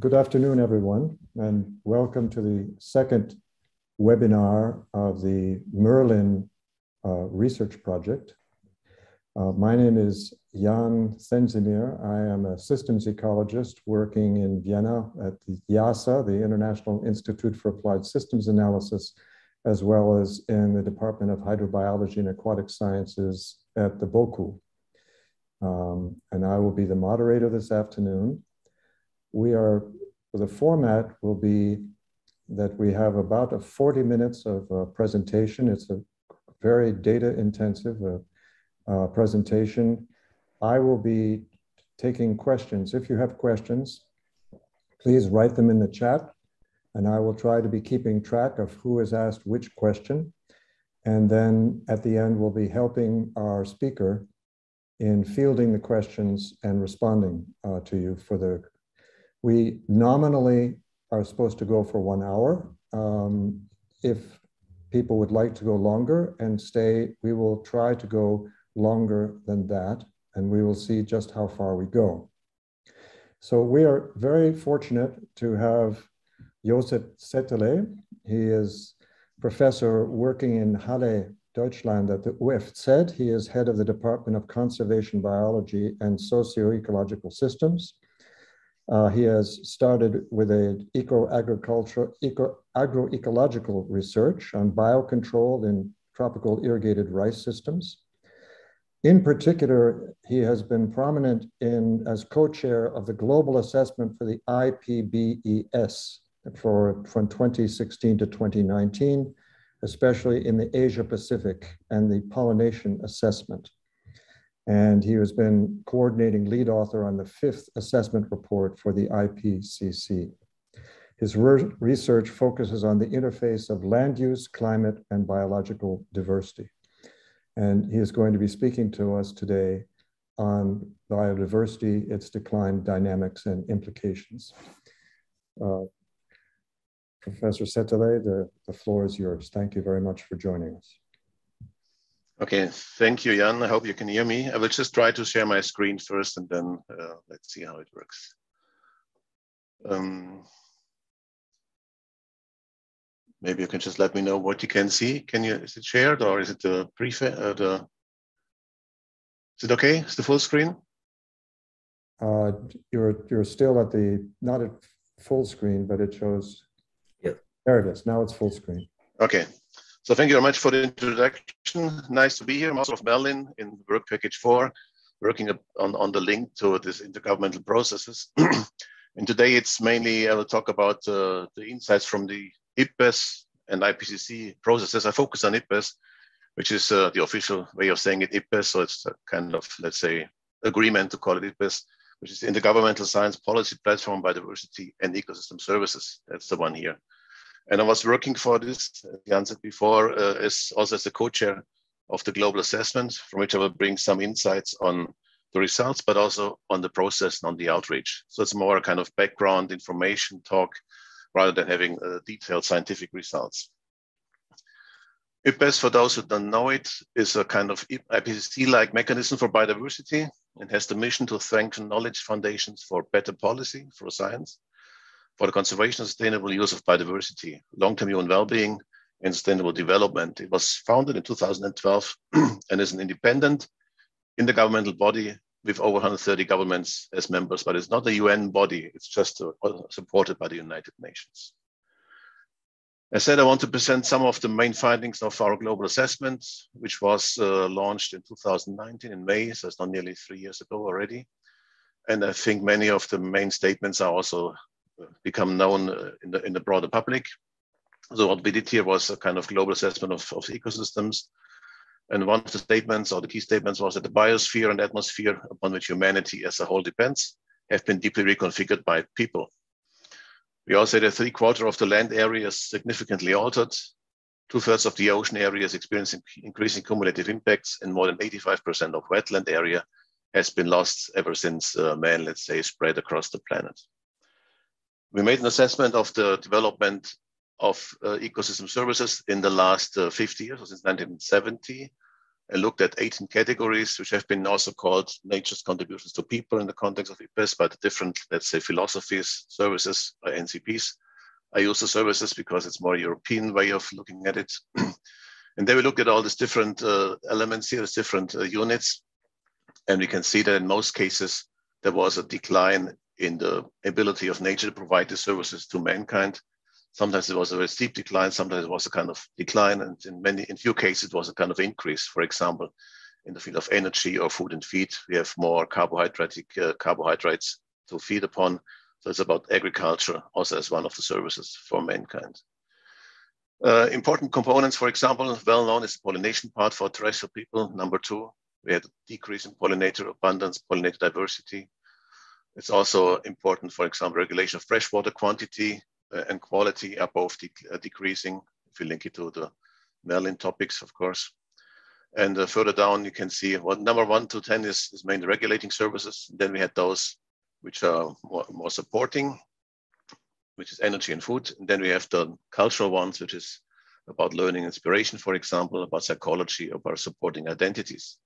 Good afternoon, everyone, and welcome to the second webinar of the MERLIN research project. My name is Jan Senzimir. I am a systems ecologist working in Vienna at the IASA, the International Institute for Applied Systems Analysis, as well as in the Department of Hydrobiology and Aquatic Sciences at the BOKU. And I will be the moderator this afternoon. The format will be that we have about 40 minutes of presentation. It's a very data-intensive presentation. I will be taking questions. If you have questions, please write them in the chat, and I will try to be keeping track of who has asked which question. And then at the end, we'll be helping our speaker in fielding the questions and responding to you for the. We nominally are supposed to go for 1 hour. If people would like to go longer and stay, we will try to go longer than that, and we will see just how far we go. So we are very fortunate to have Josef Settele. He is professor working in Halle, Deutschland at the UFZ. He is head of the Department of Conservation Biology and Socio-Ecological Systems. He has started with an agroecological research on biocontrol in tropical irrigated rice systems. In particular, he has been prominent as co-chair of the Global Assessment for the IPBES from 2016 to 2019, especially in the Asia Pacific and the pollination assessment. And he has been coordinating lead author on the 5th assessment report for the IPCC. His research focuses on the interface of land use, climate, and biological diversity. And he is going to be speaking to us today on biodiversity, its decline, dynamics, and implications. Professor Settele, the floor is yours. Thank you very much for joining us. Okay, thank you, Jan. I hope you can hear me. I will just try to share my screen first, and then let's see how it works. Maybe you can just let me know what you can see. Is it shared, or is it the is it okay? Is the full screen? You're still at not at full screen, but it shows. Yeah. There it is. Now it's full screen. Okay. So thank you very much for the introduction. Nice to be here. I'm also of MERLIN in work package 4, working on the link to this intergovernmental processes. And today it's mainly, I will talk about the insights from the IPBES and IPCC processes. I focus on IPBES, which is the official way of saying it, IPBES. So it's a kind of, let's say, agreement to call it IPBES, which is the Intergovernmental Science Policy Platform Biodiversity and Ecosystem Services. That's the one here. And I was working for this, Jan said before, also as a co-chair of the Global Assessment, from which I will bring some insights on the results, but also on the process and on the outreach. So it's more a kind of background information talk rather than having detailed scientific results. IPBES, for those who don't know it, is a kind of IPCC-like mechanism for biodiversity and has the mission to strengthen knowledge foundations for better policy for science, for the conservation and sustainable use of biodiversity, long-term human well-being, and sustainable development. It was founded in 2012 and is an independent intergovernmental body with over 130 governments as members, but it's not a UN body. It's just supported by the United Nations. As said, I want to present some of the main findings of our global assessment, which was launched in 2019 in May, so it's not nearly 3 years ago already. And I think many of the main statements are also become known in the broader public. So what we did here was a kind of global assessment of ecosystems. And one of the statements, or the key statements, was that the biosphere and atmosphere upon which humanity as a whole depends have been deeply reconfigured by people. We also say that 3/4 of the land area is significantly altered. 2/3 of the ocean area is experiencing increasing cumulative impacts, and more than 85% of wetland area has been lost ever since man, let's say, spread across the planet. We made an assessment of the development of ecosystem services in the last 50 years, since 1970. and looked at 18 categories, which have been also called nature's contributions to people in the context of IPBES, but different, let's say, philosophies, services, or NCPs. I use the services because it's more European way of looking at it. And then we looked at all these different elements here, these different units. And we can see that in most cases, there was a decline in the ability of nature to provide the services to mankind. Sometimes it was a very steep decline, sometimes it was a kind of decline, and in few cases, it was a kind of increase. For example, in the field of energy or food and feed, we have more carbohydrates to feed upon. So it's about agriculture also as one of the services for mankind. Important components, for example, well known is the pollination part for terrestrial people. Number 2, we had a decrease in pollinator abundance, pollinator diversity. It's also important, for example, regulation of freshwater quantity and quality are both decreasing, if you link it to the MERLIN topics, of course. And further down, you can see what number 1 to 10 is mainly regulating services. Then we had those which are more supporting, which is energy and food. And then we have the cultural ones, which is about learning, inspiration, for example, about psychology, about supporting identities.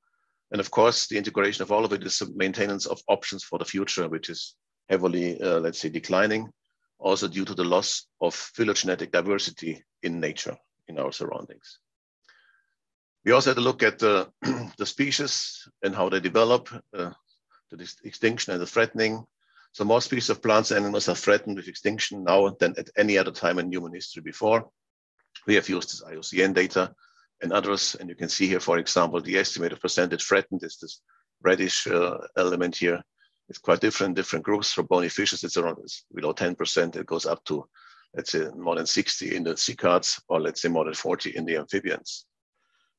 And of course, the integration of all of it is the maintenance of options for the future, which is heavily, let's say, declining, also due to the loss of phylogenetic diversity in nature, in our surroundings. We also had to look at the species and how they develop, the extinction and the threatening. So more species of plants and animals are threatened with extinction now than at any other time in human history before. We have used this IUCN data and others, and you can see here, for example, the estimated percentage threatened is this reddish element here. It's quite different, different groups. For bony fishes, it's around below 10%. It goes up to, let's say, more than 60 in the sea cards, or let's say more than 40 in the amphibians.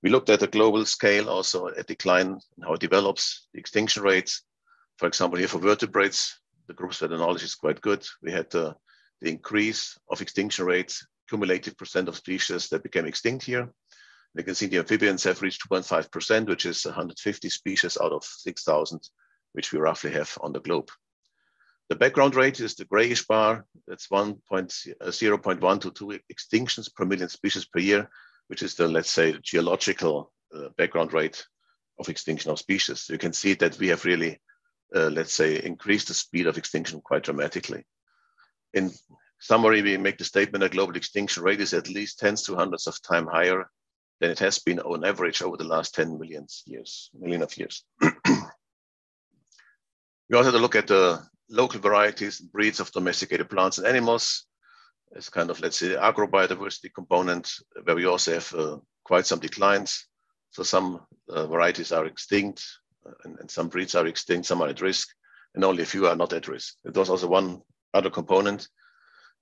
We looked at the global scale, also at decline and how it develops, the extinction rates. For example, here for vertebrates, the groups where the knowledge is quite good. We had the increase of extinction rates, cumulative percent of species that became extinct here. You can see the amphibians have reached 2.5%, which is 150 species out of 6,000, which we roughly have on the globe. The background rate is the grayish bar. That's 0.1 to 2 extinctions per million species per year, which is the, let's say, geological background rate of extinction of species. You can see that we have really, let's say, increased the speed of extinction quite dramatically. In summary, we make the statement that global extinction rate is at least tens to hundreds of times higher than it has been on average over the last 10 million of years. We also had to look at the local varieties and breeds of domesticated plants and animals. It's kind of, let's say, the agro-biodiversity component, where we also have quite some declines. So some varieties are extinct, and some breeds are extinct, some are at risk, and only a few are not at risk. It was also one other component.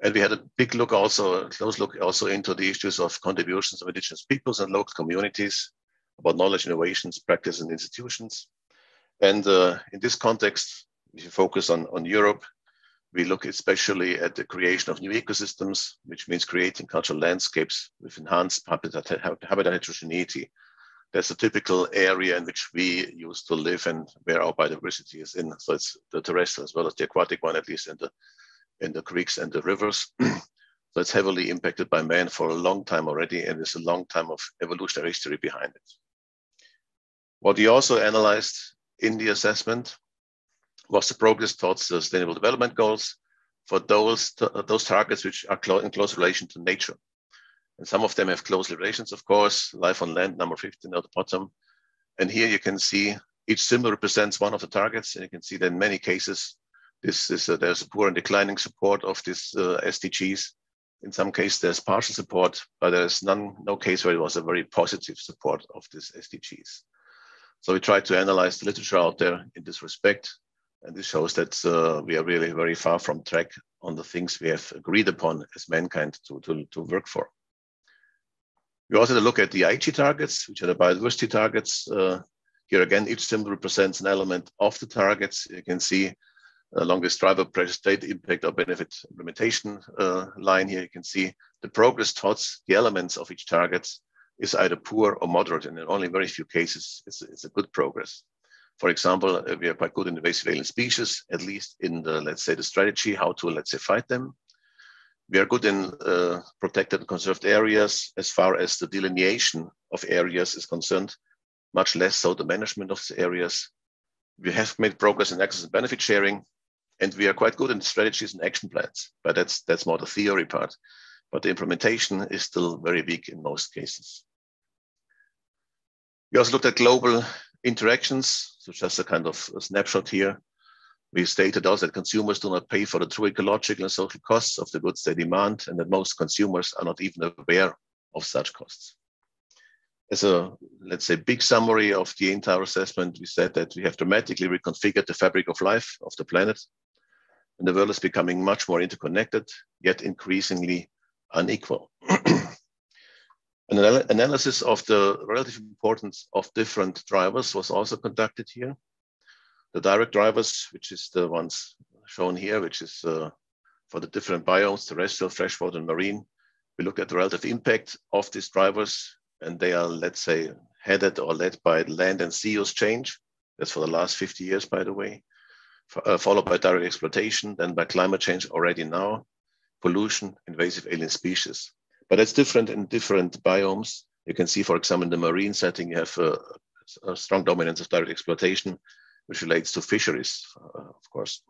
And we had a big look also, a close look also into the issues of contributions of indigenous peoples and local communities, about knowledge, innovations, practice, and institutions. And in this context, if you focus on Europe, we look especially at the creation of new ecosystems, which means creating cultural landscapes with enhanced habitat heterogeneity. That's a typical area in which we used to live and where our biodiversity is in. So it's the terrestrial as well as the aquatic one, at least in the creeks and the rivers. So it's heavily impacted by man for a long time already, and there's a long time of evolutionary history behind it. What we also analyzed in the assessment was the progress towards the Sustainable Development Goals for those targets which are in close relation to nature. And some of them have close relations, of course, life on land, number 15 at the bottom. And here you can see each symbol represents one of the targets. And you can see that in many cases, there's a poor and declining support of these SDGs. In some cases, there's partial support, but there's no case where it was a very positive support of these SDGs. So we tried to analyze the literature out there in this respect. And this shows that we are really very far from track on the things we have agreed upon as mankind to work for. We also had a look at the Aichi targets, which are the biodiversity targets. Here again, each symbol represents an element of the targets. You can see along this driver pressure state impact or benefit implementation line here, you can see the progress towards the elements of each target is either poor or moderate, and in only very few cases it's a good progress. For example, we are quite good in invasive alien species, at least in the, let's say, the strategy, how to, let's say, fight them. We are good in protected and conserved areas as far as the delineation of areas is concerned. much less so the management of the areas. We have made progress in access and benefit sharing, and we are quite good in strategies and action plans, but that's more the theory part. But the implementation is still very weak in most cases. We also looked at global interactions, so just a kind of a snapshot here. We stated also that consumers do not pay for the true ecological and social costs of the goods they demand, and that most consumers are not even aware of such costs. As a, let's say, big summary of the entire assessment, we said that we have dramatically reconfigured the fabric of life of the planet, and the world is becoming much more interconnected, yet increasingly unequal. An analysis of the relative importance of different drivers was also conducted here. The direct drivers, which is the ones shown here, which is for the different biomes, terrestrial, freshwater, and marine. We look at the relative impact of these drivers, and they are, let's say, headed or led by land and sea use change. That's for the last 50 years, by the way, followed by direct exploitation, then by climate change already now, pollution, invasive alien species. But it's different in different biomes. You can see, for example, in the marine setting, you have a strong dominance of direct exploitation, which relates to fisheries, of course.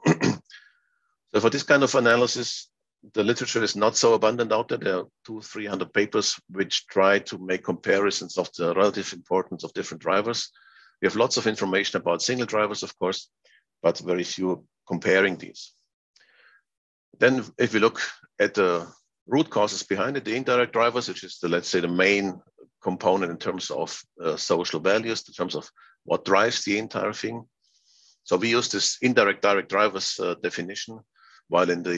So for this kind of analysis, the literature is not so abundant out there. There are 200-300 papers which try to make comparisons of the relative importance of different drivers. We have lots of information about single drivers, of course, but very few comparing these. Then if we look at the root causes behind it, the indirect drivers, which is the, let's say, the main component in terms of social values, in terms of what drives the entire thing. So we use this indirect direct drivers definition, while in the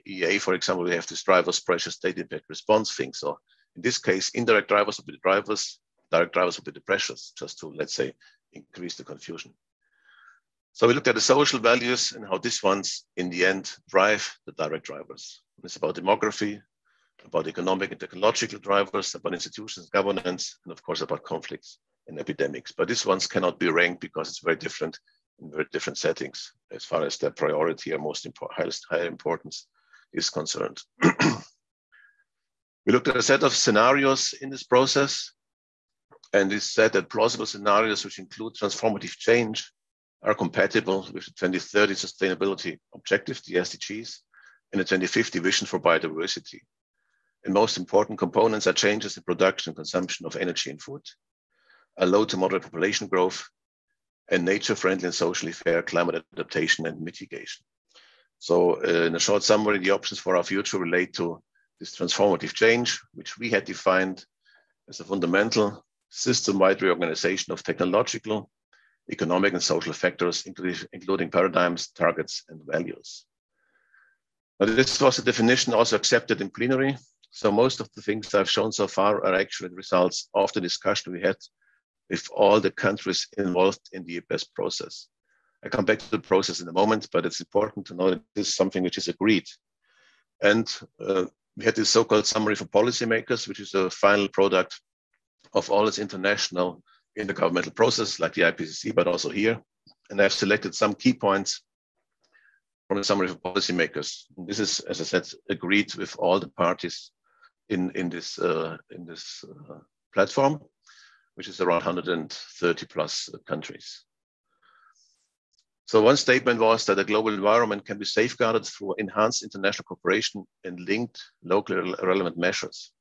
EA, for example, we have this drivers, pressure, state impact response thing. So in this case, indirect drivers will be the drivers, direct drivers will be the pressures, just to, let's say, increase the confusion. So we looked at the social values and how these ones, in the end, drive the direct drivers. It's about demography, about economic and technological drivers, about institutions, governance, and of course about conflicts and epidemics. But these ones cannot be ranked because it's very different in very different settings as far as their priority or highest higher importance is concerned. We looked at a set of scenarios in this process, and it said that plausible scenarios which include transformative change are compatible with the 2030 sustainability objective, the SDGs, and the 2050 vision for biodiversity. And most important components are changes in production and consumption of energy and food, a low to moderate population growth, and nature-friendly and socially fair climate adaptation and mitigation. So in a short summary, the options for our future relate to this transformative change, which we had defined as a fundamental system-wide reorganization of technological, economic, and social factors, including paradigms, targets, and values. Now, this was a definition also accepted in plenary. So most of the things I've shown so far are actually the results of the discussion we had with all the countries involved in the IPBES process. I come back to the process in a moment, but it's important to know that this is something which is agreed. And we had this so-called summary for policymakers, which is a final product of all its international intergovernmental processes like the IPCC, but also here. And I've selected some key points from the summary for policymakers. And this is, as I said, agreed with all the parties in this platform, which is around 130 plus countries. So one statement was that the global environment can be safeguarded through enhanced international cooperation and linked locally relevant measures.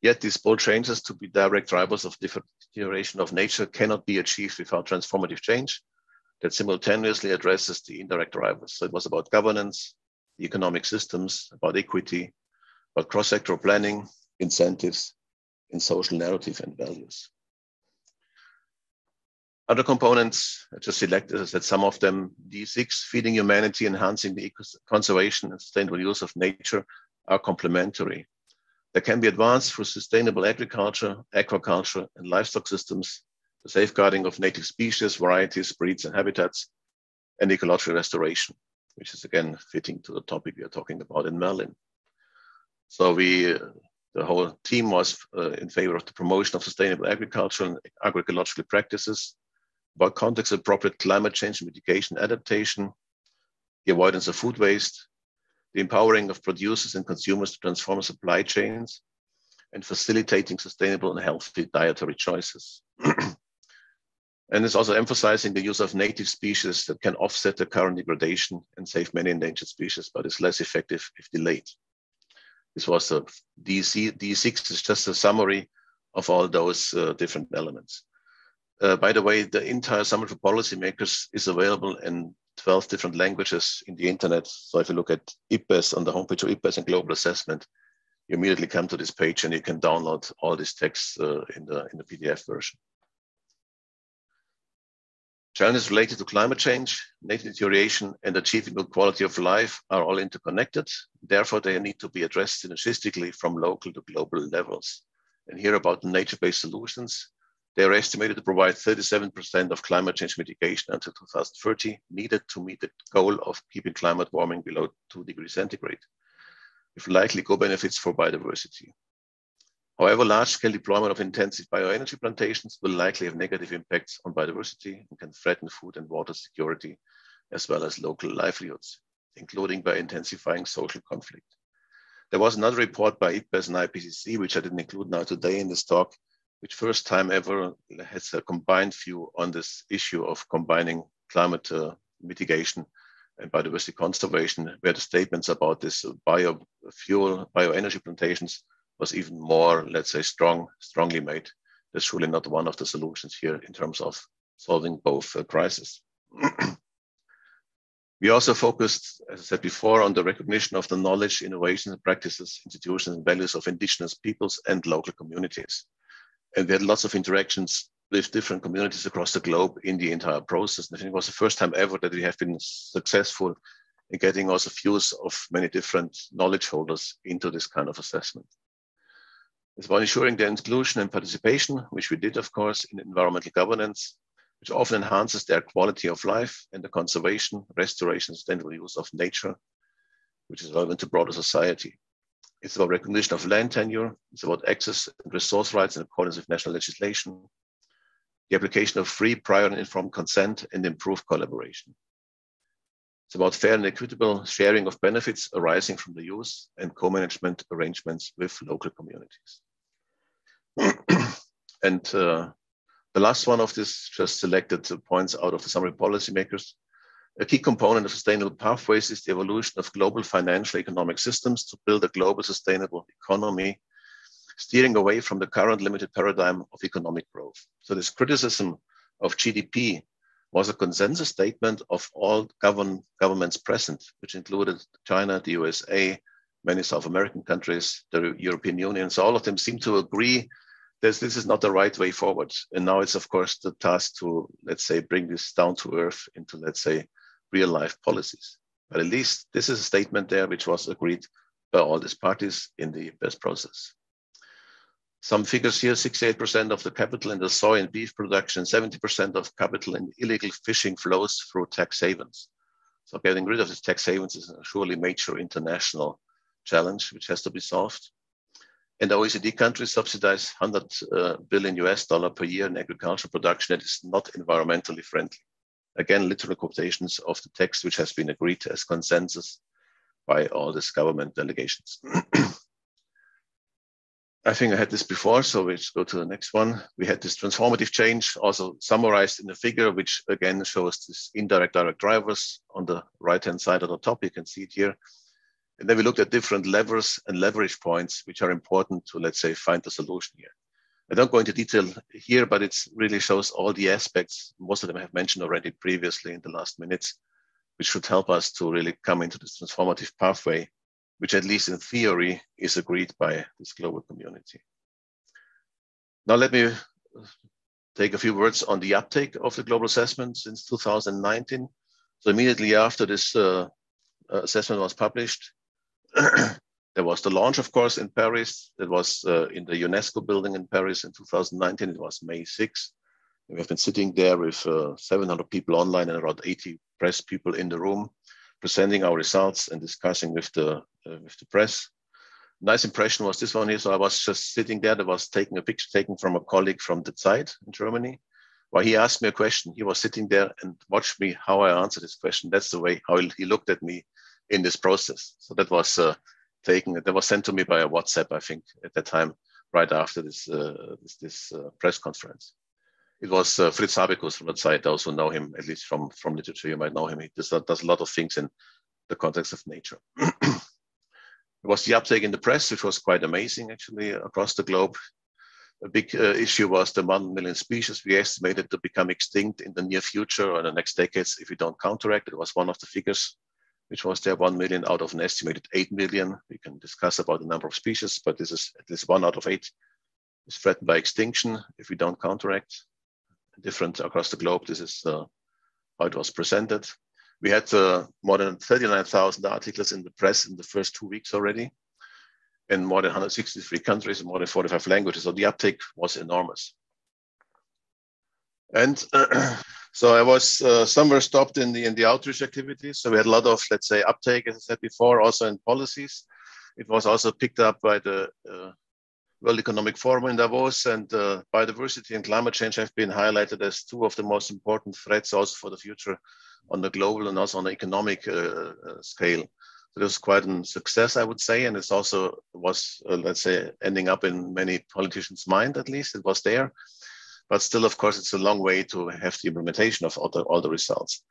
Yet these bold changes to be direct drivers of deterioration of nature cannot be achieved without transformative change that simultaneously addresses the indirect drivers. So it was about governance, the economic systems, about equity, about cross-sectoral planning, incentives, and social narrative and values. Other components, I just selected, as I said, some of them, D6, feeding humanity, enhancing the conservation and sustainable use of nature are complementary. They can be advanced through sustainable agriculture, aquaculture, and livestock systems, the safeguarding of native species, varieties, breeds, and habitats, and ecological restoration, which is again fitting to the topic we are talking about in MERLIN. So the whole team was in favor of the promotion of sustainable agriculture and agroecological practices, about context-appropriate climate change mitigation adaptation, the avoidance of food waste, the empowering of producers and consumers to transform supply chains, and facilitating sustainable and healthy dietary choices. And it's also emphasizing the use of native species that can offset the current degradation and save many endangered species, but is less effective if delayed. This was a D6 is just a summary of all those different elements. By the way, the entire summary for policymakers is available in 12 different languages in the internet. So if you look at IPBES on the homepage of IPBES and Global Assessment, you immediately come to this page and you can download all this text in the PDF version. Challenges related to climate change, nature deterioration, and achieving good quality of life are all interconnected. Therefore, they need to be addressed synergistically from local to global levels. And here about nature-based solutions, they are estimated to provide 37% of climate change mitigation until 2030, needed to meet the goal of keeping climate warming below 2 degrees centigrade, with likely co-benefits for biodiversity. However, large-scale deployment of intensive bioenergy plantations will likely have negative impacts on biodiversity and can threaten food and water security, as well as local livelihoods, including by intensifying social conflict. There was another report by IPBES and IPCC, which I didn't include now today in this talk, which first time ever has a combined view on this issue of combining climate mitigation and biodiversity conservation, where the statements about this bioenergy plantations was even more, let's say, strongly made. That's surely not one of the solutions here in terms of solving both crises. We also focused, as I said before, on the recognition of the knowledge, innovations, practices, institutions, and values of indigenous peoples and local communities. And we had lots of interactions with different communities across the globe in the entire process. And I think it was the first time ever that we have been successful in getting also views of many different knowledge holders into this kind of assessment. It's about ensuring their inclusion and participation, which we did, of course, in environmental governance, which often enhances their quality of life and the conservation, restoration, sustainable use of nature, which is relevant to broader society. It's about recognition of land tenure. It's about access and resource rights in accordance with national legislation, the application of free, prior, and informed consent, and improved collaboration. It's about fair and equitable sharing of benefits arising from the use and co-management arrangements with local communities. And the last one of this just selected points out of the summary policymakers. A key component of sustainable pathways is the evolution of global financial economic systems to build a global sustainable economy, steering away from the current limited paradigm of economic growth. So this criticism of GDP was a consensus statement of all governments present, which included China, the USA, many South American countries, the European Union. So all of them seem to agree that this is not the right way forward. And now it's, of course, the task to, let's say, bring this down to earth into, let's say, real life policies. But at least this is a statement there which was agreed by all these parties in the IPBES process. Some figures here: 68% of the capital in the soy and beef production, 70% of capital in illegal fishing flows through tax havens. So getting rid of these tax havens is a surely major international challenge which has to be solved. And the OECD countries subsidize $100 billion per year in agricultural production that is not environmentally friendly. Again, literal quotations of the text which has been agreed as consensus by all these government delegations. I think I had this before, so let's go to the next one. We had this transformative change also summarized in a figure, which again shows this indirect, direct drivers on the right-hand side of the top. You can see it here. And then we looked at different levers and leverage points, which are important to, let's say, find the solution here. I don't go into detail here, but it really shows all the aspects. Most of them I have mentioned already previously in the last minutes, which should help us to really come into this transformative pathway, which at least in theory is agreed by this global community. Now let me take a few words on the uptake of the global assessment since 2019. So immediately after this assessment was published, there was the launch, of course, in Paris. That was in the UNESCO building in Paris in 2019. It was May 6th. We have been sitting there with 700 people online and around 80 press people in the room, presenting our results and discussing with the press. Nice impression was this one here. So I was just sitting there. There was taking a picture taken from a colleague from the Zeit in Germany, while he asked me a question. He was sitting there and watched me how I answered this question. That's the way how he looked at me in this process. So that was that was sent to me by a WhatsApp, I think, at that time, right after this press conference. It was Fritz Habekus from that side. Those who know him, at least from literature, you might know him. He does a lot of things in the context of nature. It was the uptake in the press, which was quite amazing, actually, across the globe. A big issue was the 1 million species we estimated to become extinct in the near future or in the next decades if we don't counteract. It was one of the figures, which was there 1 million out of an estimated 8 million. We can discuss about the number of species, but this is at least 1 out of 8 is threatened by extinction if we don't counteract. Different across the globe, this is how it was presented. We had more than 39,000 articles in the press in the first 2 weeks already, in more than 163 countries and more than 45 languages. So the uptake was enormous. And so I was somewhere stopped in the outreach activities. So we had a lot of, let's say, uptake, as I said before, also in policies. It was also picked up by the World Economic Forum in Davos, and biodiversity and climate change have been highlighted as 2 of the most important threats also for the future on the global and also on the economic scale. So it was quite a success, I would say, and it's also was, let's say, ending up in many politicians' mind, at least. It was there. But still, of course, it's a long way to have the implementation of all the results.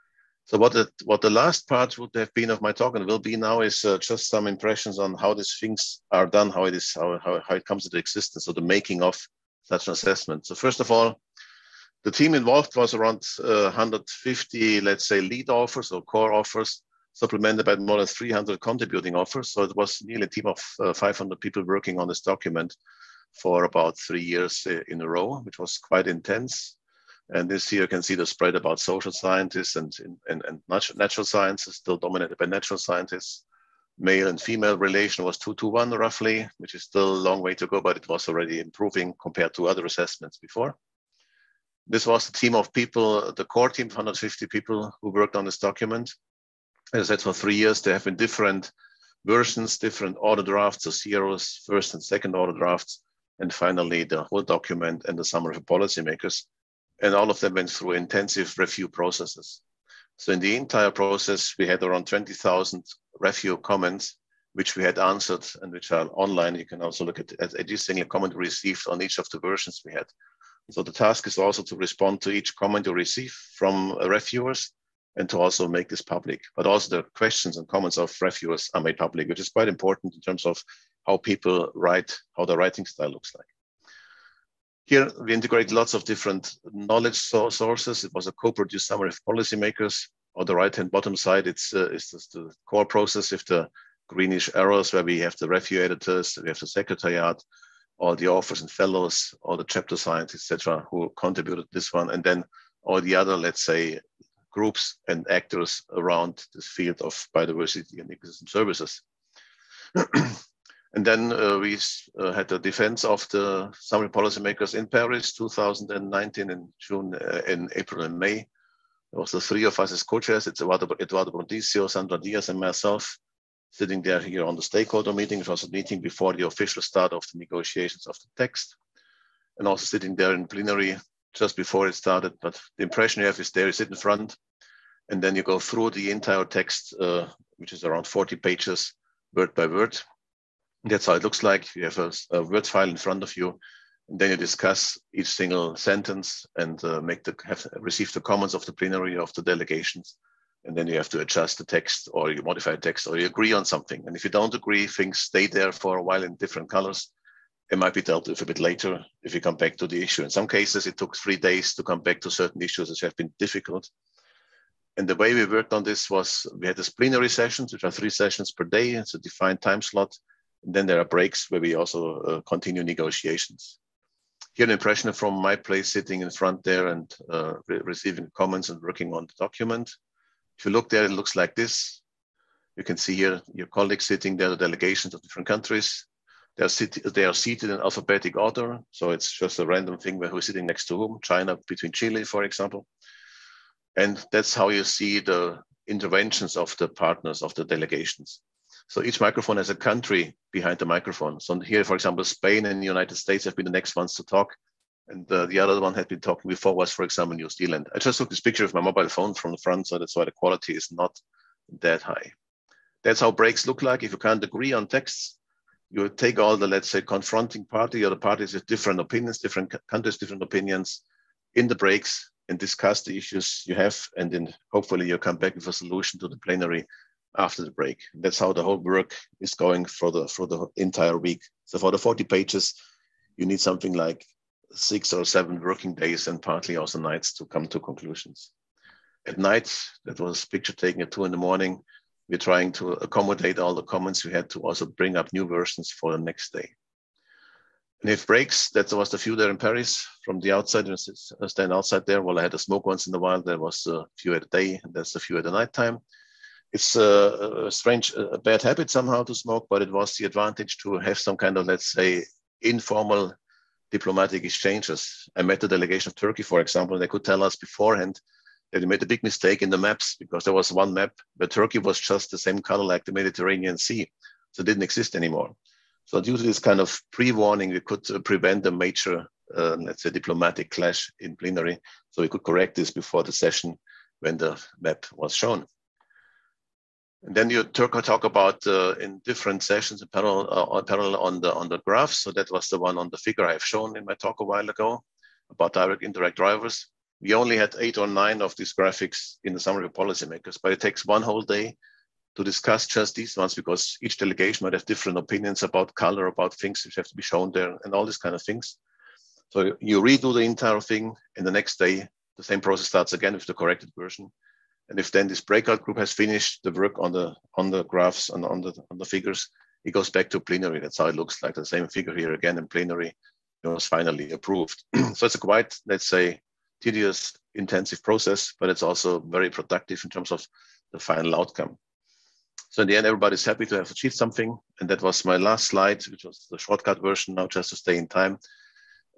So what the last part would have been of my talk and will be now is just some impressions on how these things are done, how it comes into existence, so the making of such an assessment. So first of all, the team involved was around 150, let's say, lead authors or core authors, supplemented by more than 300 contributing authors. So it was nearly a team of 500 people working on this document for about 3 years in a row, which was quite intense. And this here you can see the spread about social scientists and natural sciences, still dominated by natural scientists. Male and female relation was 2-to-1 roughly, which is still a long way to go, but it was already improving compared to other assessments before. This was the team of people, the core team of 150 people who worked on this document. As I said, for 3 years, there have been different versions, different order drafts, so zeros, first and second order drafts, and finally the whole document and the summary for policymakers. And all of them went through intensive review processes. So in the entire process, we had around 20,000 review comments, which we had answered and which are online. You can also look at every single comment received on each of the versions we had. So the task is also to respond to each comment you receive from reviewers and to also make this public. But also the questions and comments of reviewers are made public, which is quite important in terms of how people write, how the writing style looks like. Here, we integrate lots of different knowledge sources. It was a co-produced summary of policymakers. On the right-hand bottom side, it's the core process with the greenish arrows where we have the review editors, we have the secretariat, all the authors and fellows, all the chapter scientists, etc., who contributed this one, and then all the other, let's say, groups and actors around this field of biodiversity and ecosystem services. And then we had the defense of the summary policymakers in Paris, 2019 in June, in April and May. There was the 3 of us as co-chairs. It's Eduardo Brondicio, Sandra Diaz, and myself sitting there here on the stakeholder meeting. It was a meeting before the official start of the negotiations of the text, and also sitting there in plenary just before it started. But the impression you have is there, you sit in front, and then you go through the entire text, which is around 40 pages, word by word. That's how it looks like. You have a Word file in front of you, and then you discuss each single sentence and receive the comments of the plenary of the delegations. And then you have to adjust the text, or you modify the text, or you agree on something. And if you don't agree, things stay there for a while in different colors. It might be dealt with a bit later if you come back to the issue. In some cases, it took 3 days to come back to certain issues which have been difficult. And the way we worked on this was we had these plenary sessions, which are 3 sessions per day. It's a defined time slot. And then there are breaks where we also continue negotiations. Here, an impression from my place sitting in front there and receiving comments and working on the document. If you look there, it looks like this. You can see here your colleagues sitting there, the delegations of different countries. They are seated in alphabetic order. So it's just a random thing where who's sitting next to whom, China between Chile, for example. And that's how you see the interventions of the partners of the delegations. So each microphone has a country behind the microphone. So here, for example, Spain and the United States have been the next ones to talk. And the other one had been talking before was, for example, New Zealand. I just took this picture of my mobile phone from the front, so that's why the quality is not that high. That's how breaks look like. If you can't agree on texts, you take all the, let's say, confronting party or the parties with different opinions, different countries, different opinions, in the breaks and discuss the issues you have, and then hopefully you come back with a solution to the plenary after the break. That's how the whole work is going for the entire week. So for the 40 pages, you need something like 6 or 7 working days and partly also nights to come to conclusions. At night, that was picture taking at 2 in the morning. We're trying to accommodate all the comments we had to also bring up new versions for the next day. And if breaks, that was the few there in Paris from the outside, I stand outside there. Well, I had a smoke once in a while. There was a few at a day, and that's a few at the night time. It's a strange, a bad habit somehow to smoke, but it was the advantage to have some kind of, let's say, informal diplomatic exchanges. I met the delegation of Turkey, for example, and they could tell us beforehand that they made a big mistake in the maps, because there was one map where Turkey was just the same color like the Mediterranean Sea, so it didn't exist anymore. So due to this kind of pre-warning, we could prevent a major, let's say, diplomatic clash in plenary. So we could correct this before the session when the map was shown. And then you talk about in different sessions in parallel on the graphs. So that was the one on the figure I've shown in my talk a while ago about direct indirect drivers. We only had 8 or 9 of these graphics in the summary of policymakers, but it takes one whole day to discuss just these ones, because each delegation might have different opinions about color, about things which have to be shown there, and all these kind of things. So you redo the entire thing, and the next day, the same process starts again with the corrected version. And if then this breakout group has finished the work on the graphs and on the figures, it goes back to plenary. That's how it looks like. The same figure here again in plenary, it was finally approved. So it's a quite, let's say, tedious, intensive process, but it's also very productive in terms of the final outcome. So in the end, everybody's happy to have achieved something. And that was my last slide, which was the shortcut version now, just to stay in time.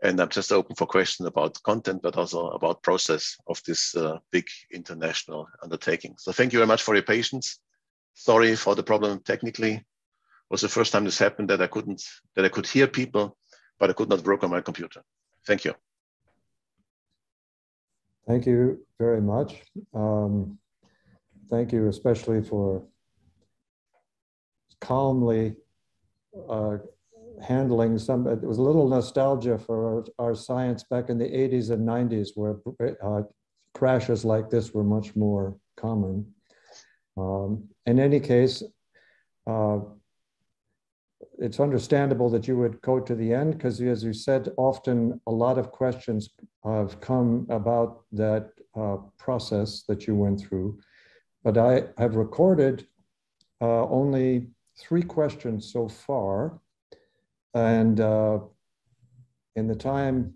And I'm just open for questions about content, but also about process of this big international undertaking. So thank you very much for your patience. Sorry for the problem technically. It was the first time this happened that I could hear people, but I could not work on my computer. Thank you. Thank you very much. Thank you especially for calmly handling some. It was a little nostalgia for our science back in the 80s and 90s, where crashes like this were much more common. In any case, it's understandable that you would go to the end, because as you said, often a lot of questions have come about that process that you went through. But I have recorded only 3 questions so far. And in the time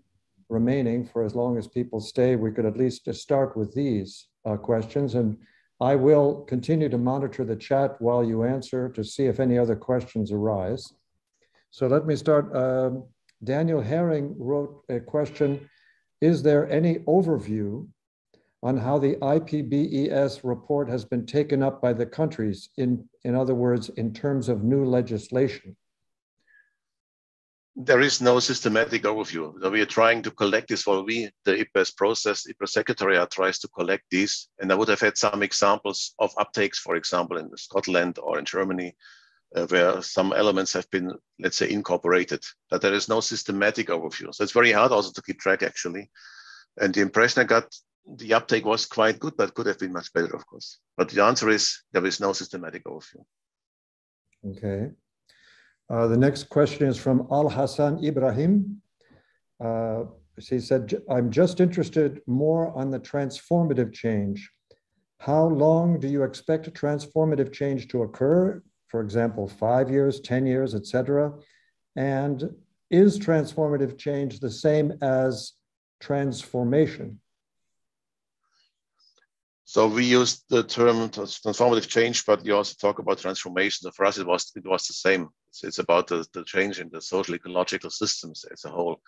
remaining, for as long as people stay, we could at least start with these questions. And I will continue to monitor the chat while you answer to see if any other questions arise. So let me start. Daniel Herring wrote a question: is there any overview on how the IPBES report has been taken up by the countries, in other words, in terms of new legislation? There is no systematic overview. We are trying to collect this while the IPBES process, IPBES Secretariat tries to collect these. And I would have had some examples of uptakes, for example, in Scotland or in Germany, where some elements have been, let's say, incorporated, but there is no systematic overview. So it's very hard also to keep track, actually. And the impression I got, the uptake was quite good, but could have been much better, of course. But the answer is there is no systematic overview. Okay. The next question is from Al Hassan Ibrahim. She said, I'm just interested more on the transformative change. How long do you expect a transformative change to occur? For example, 5 years, 10 years, etc. And is transformative change the same as transformation? So we use the term transformative change, but you also talk about transformation. So for us, it was the same. It's about the change in the social ecological systems as a whole.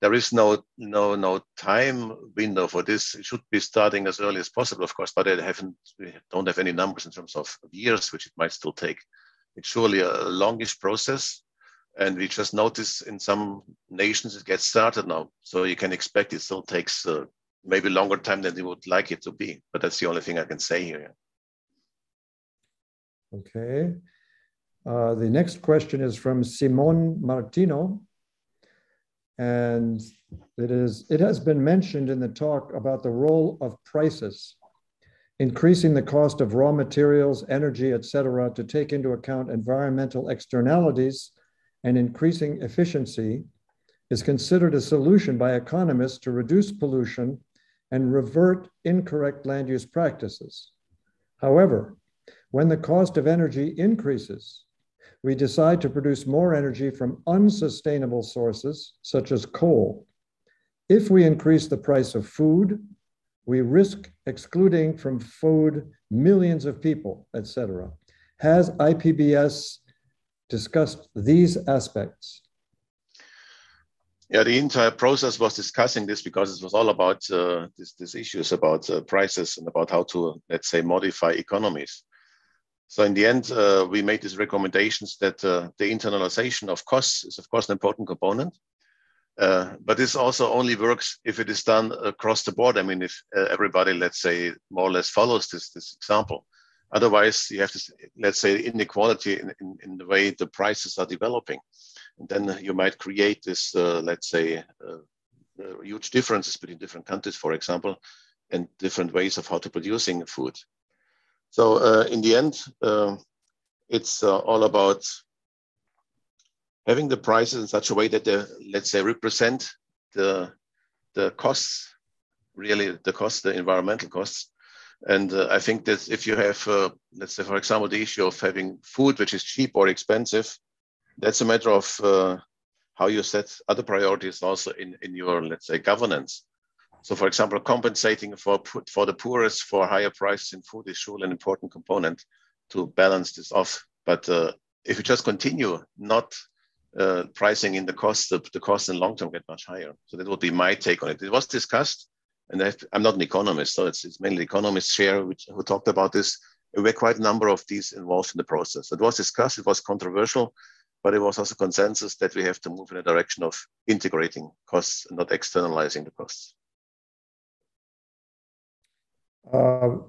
There is no time window for this. It should be starting as early as possible, of course, but we don't have any numbers in terms of years, which it might still take. It's surely a longish process. And we just notice in some nations it gets started now. So you can expect it still takes maybe longer time than you would like it to be. But that's the only thing I can say here. Okay. The next question is from Simone Martino. And it has been mentioned in the talk about the role of prices, increasing the cost of raw materials, energy, etc., to take into account environmental externalities and increasing efficiency is considered a solution by economists to reduce pollution and revert incorrect land use practices. However, when the cost of energy increases, we decide to produce more energy from unsustainable sources, such as coal. If we increase the price of food, we risk excluding from food millions of people, etc. Has IPBES discussed these aspects? Yeah, the entire process was discussing this because it was all about these issues about prices and about how to, let's say, modify economies. So in the end, we made these recommendations that the internalization of costs is, of course, an important component. But this also only works if it is done across the board. I mean, if everybody, let's say, more or less follows this example. Otherwise, you have to, let's say, inequality in the way the prices are developing. And then you might create this, let's say, huge differences between different countries, for example, and different ways of how to producing food. So in the end, it's all about having the prices in such a way that they, let's say, represent the costs, really the costs, the environmental costs. And I think that if you have, let's say, for example, the issue of having food which is cheap or expensive, that's a matter of how you set other priorities also in your, let's say, governance. So, for example, compensating for the poorest for higher prices in food is surely an important component to balance this off. But if you just continue not pricing in the costs, the costs in long term get much higher. So that would be my take on it. It was discussed, and I'm not an economist, so it's mainly economists share who talked about this. There were quite a number of these involved in the process. It was discussed, it was controversial, but it was also consensus that we have to move in a direction of integrating costs and not externalizing the costs.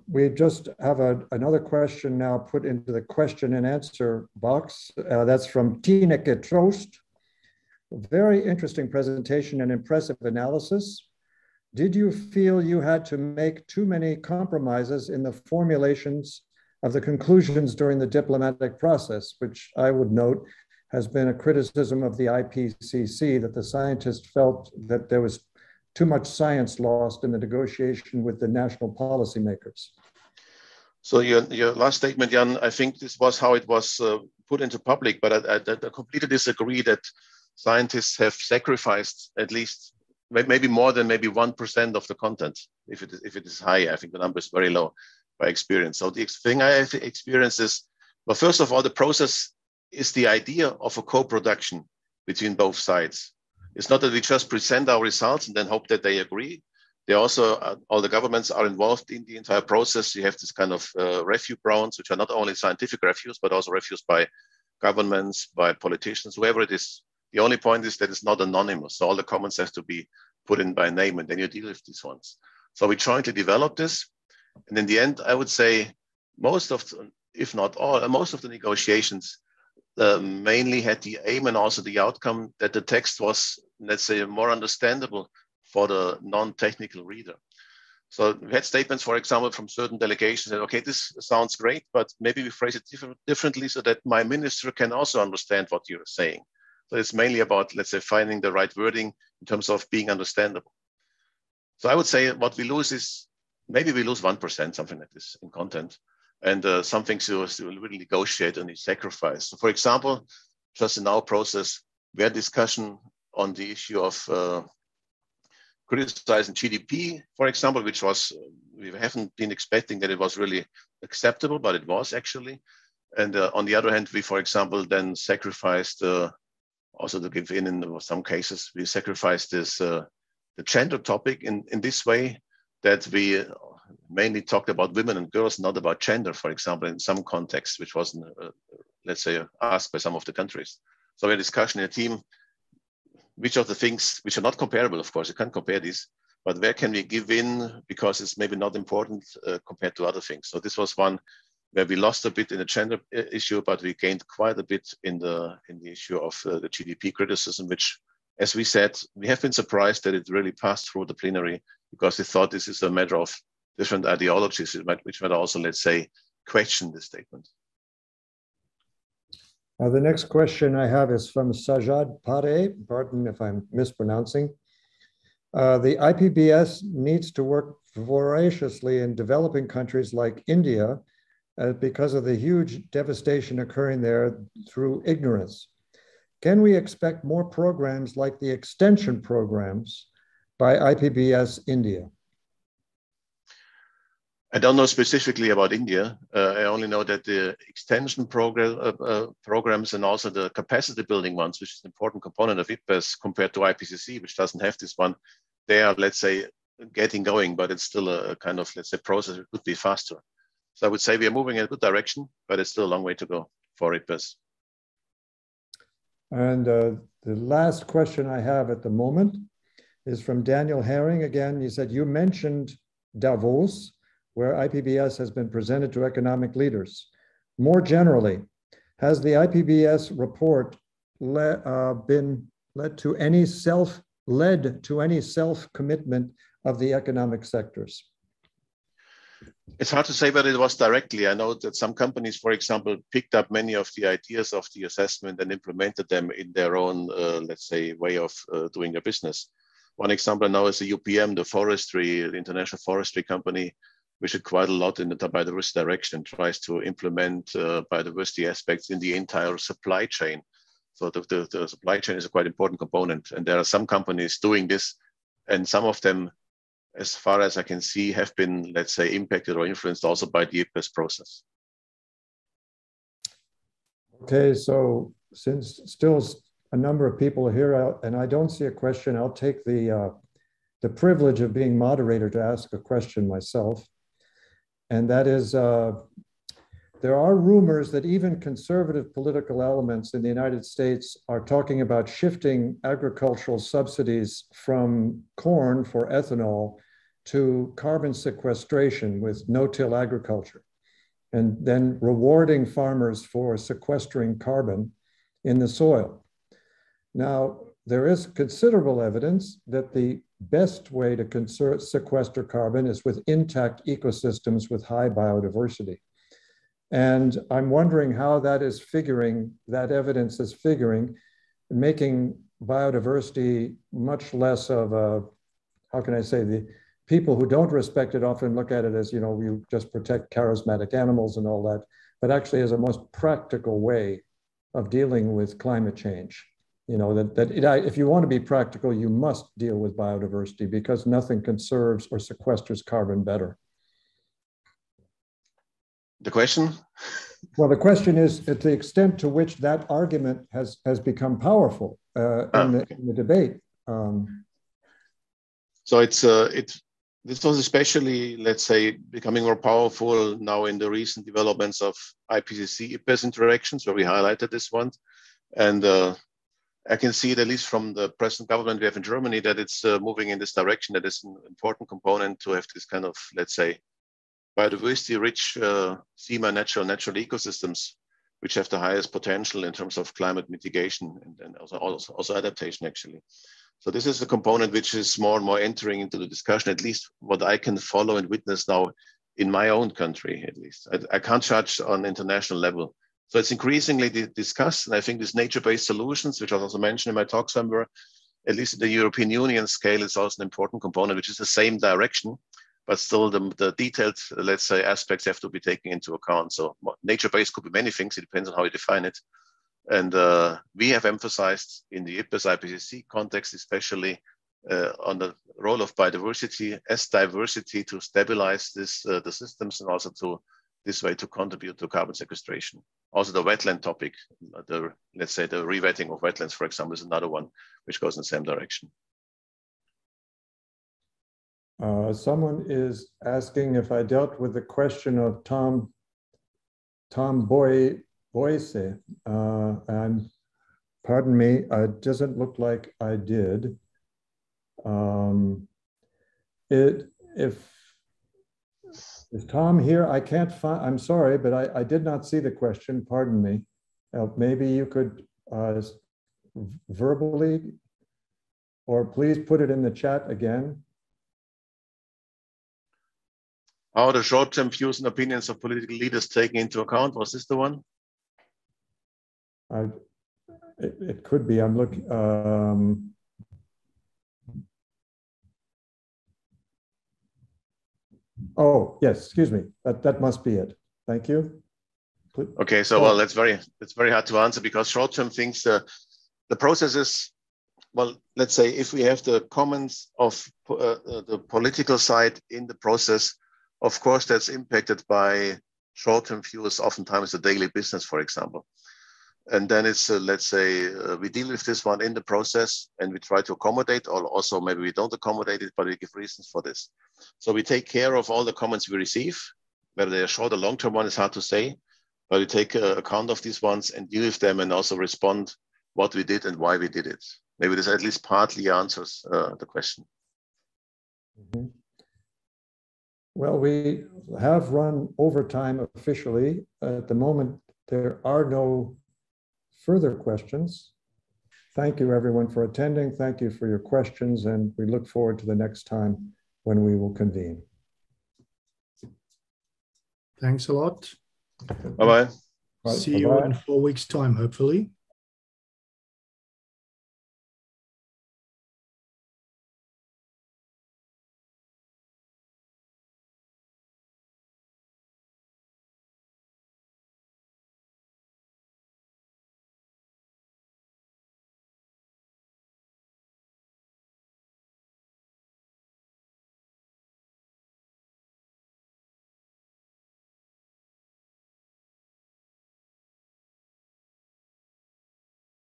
We just have another question now put into the question and answer box. That's from Tineke Troost. Very interesting presentation and impressive analysis. Did you feel you had to make too many compromises in the formulations of the conclusions during the diplomatic process, which I would note has been a criticism of the IPCC, that the scientists felt that there was too much science lost in the negotiation with the national policymakers? So your last statement, Jan, I think this was how it was put into public, but I completely disagree that scientists have sacrificed at least maybe more than maybe 1% of the content. If it is high, I think the number is very low by experience. So the thing I have experienced is, well, first of all, the process is the idea of a co-production between both sides. It's not that we just present our results and then hope that they agree. They also, all the governments are involved in the entire process. You have this kind of review grounds, which are not only scientific reviews, but also reviews by governments, by politicians, whoever it is. The only point is that it's not anonymous. So all the comments have to be put in by name, and then you deal with these ones. So we jointly developed this. And in the end, I would say most of, if not all, most of the negotiations mainly had the aim and also the outcome that the text was, let's say, more understandable for the non-technical reader. So we had statements, for example, from certain delegations that, okay, this sounds great, but maybe we phrase it differently so that my minister can also understand what you're saying. So it's mainly about, let's say, finding the right wording in terms of being understandable. So I would say what we lose is, maybe we lose 1%, something like this in content. And some things you really negotiate and you sacrifice. So for example, just in our process, we had discussion on the issue of criticizing GDP, for example, which was, we haven't been expecting that it was really acceptable, but it was actually. And on the other hand, we, for example, then sacrificed, also to give in some cases, we sacrificed this, the gender topic in this way, that we mainly talked about women and girls, not about gender, for example, in some contexts, which wasn't, let's say, asked by some of the countries. So we had a discussion in a team, which of the things, which are not comparable, of course, you can't compare these, but where can we give in because it's maybe not important compared to other things. So this was one where we lost a bit in the gender issue, but we gained quite a bit in the issue of the GDP criticism, which as we said, we have been surprised that it really passed through the plenary, because we thought this is a matter of different ideologies, which might also, let's say, question this statement. The next question I have is from Sajad Pare, pardon if I'm mispronouncing. The IPBES needs to work voraciously in developing countries like India because of the huge devastation occurring there through ignorance. Can we expect more programs like the extension programs by IPBES India? I don't know specifically about India. I only know that the extension programs and also the capacity building ones, which is an important component of IPBES compared to IPCC, which doesn't have this one, they are, let's say, getting going, but it's still a kind of, let's say, process. It could be faster. So I would say we are moving in a good direction, but it's still a long way to go for IPBES. And the last question I have at the moment is from Daniel Herring again. He said, you mentioned Davos, where IPBES has been presented to economic leaders. More generally, has the IPBES report led to any self-commitment of the economic sectors? It's hard to say whether it was directly. I know that some companies, for example, picked up many of the ideas of the assessment and implemented them in their own, let's say, way of doing their business. One example now is the UPM, the International Forestry Company, which did quite a lot in the biodiversity direction, tries to implement biodiversity aspects in the entire supply chain. So the supply chain is a quite important component. And there are some companies doing this, and some of them, as far as I can see, have been, let's say, impacted or influenced also by the IPBES process. Okay, so since still a number of people are here, and I don't see a question, I'll take the privilege of being moderator to ask a question myself. And that is, there are rumors that even conservative political elements in the United States are talking about shifting agricultural subsidies from corn for ethanol to carbon sequestration with no-till agriculture, and then rewarding farmers for sequestering carbon in the soil. Now, there is considerable evidence that the best way to sequester carbon is with intact ecosystems with high biodiversity. And I'm wondering how that is figuring, that evidence is figuring, making biodiversity much less of a, how can I say, the people who don't respect it often look at it as, you know, you just protect charismatic animals and all that, but actually as a most practical way of dealing with climate change. You know, if you want to be practical, you must deal with biodiversity because nothing conserves or sequesters carbon better. The question? Well, the question is at the extent to which that argument has become powerful in the debate. So this was especially, let's say, becoming more powerful now in the recent developments of IPCC-IPBES interactions, where we highlighted this one. And I can see it, at least from the present government we have in Germany, that it's moving in this direction. That is an important component to have this kind of, let's say, biodiversity-rich natural ecosystems, which have the highest potential in terms of climate mitigation and also adaptation, actually. So this is a component which is more and more entering into the discussion, at least what I can follow and witness now in my own country, at least. I can't judge on international level. So it's increasingly discussed, and I think these nature-based solutions, which I also mentioned in my talk somewhere, at least at the European Union scale, is also an important component, which is the same direction, but still the detailed, let's say, aspects have to be taken into account. So nature-based could be many things, it depends on how you define it. And we have emphasized in the IPBES-IPCC context, especially on the role of biodiversity as diversity to stabilize the systems and also to this way to contribute to carbon sequestration. Also the wetland topic, let's say the rewetting of wetlands, for example, is another one which goes in the same direction. Someone is asking if I dealt with the question of Tom Boyce. Pardon me, it doesn't look like I did. Is Tom here? I can't find, I'm sorry, but I did not see the question, pardon me. Maybe you could verbally or please put it in the chat again. Are the short-term views and opinions of political leaders taken into account? Was this the one? It could be. I'm looking. Oh, yes, excuse me. That must be it. Thank you. Okay, so well, it's very hard to answer because short-term things, the process is, well, let's say if we have the comments of the political side in the process, of course, that's impacted by short-term views, oftentimes the daily business, for example. And then it's, let's say, we deal with this one in the process and we try to accommodate, or also maybe we don't accommodate it, but we give reasons for this. So we take care of all the comments we receive, whether they are short or long-term one is hard to say, but we take account of these ones and deal with them and also respond what we did and why we did it. Maybe this at least partly answers the question. Mm-hmm. Well, we have run overtime officially. At the moment, there are no further questions. Thank you, everyone, for attending. Thank you for your questions, and we look forward to the next time when we will convene. Thanks a lot. Bye-bye. See you in 4 weeks' time, hopefully.